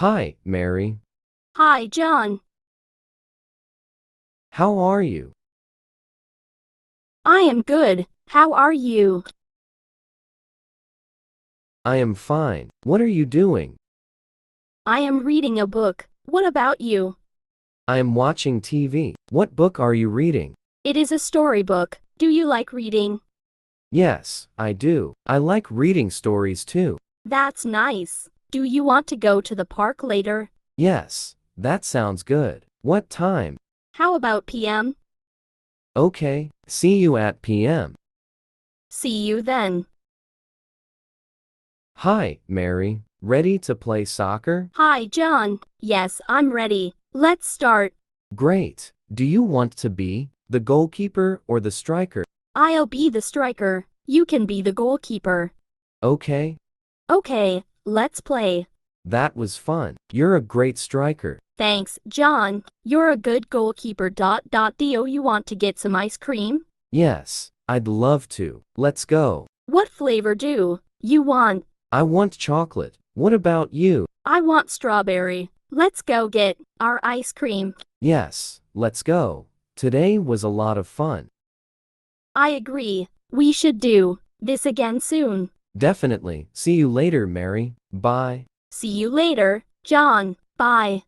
Hi, Mary. Hi, John. How are you? I am good. How are you? I am fine. What are you doing? I am reading a book. What about you? I am watching TV. What book are you reading? It is a storybook. Do you like reading? Yes, I do. I like reading stories too. That's nice. Do you want to go to the park later? Yes, that sounds good. What time? How about PM? Okay, see you at PM. See you then. Hi, Mary. Ready to play soccer? Hi, John. Yes, I'm ready. Let's start. Great. Do you want to be the goalkeeper or the striker? I'll be the striker. You can be the goalkeeper. Okay, Okay, let's play. that was fun. You're a great striker. Thanks, John. You're a good goalkeeper. Do you want to get some ice cream? Yes, I'd love to. Let's go. What flavor do you want? I want chocolate. What about you? I want strawberry. Let's go get our ice cream. Yes, let's go. Today was a lot of fun. I agree. We should do this again soon. Definitely. See you later, Mary. Bye. See you later, John. Bye.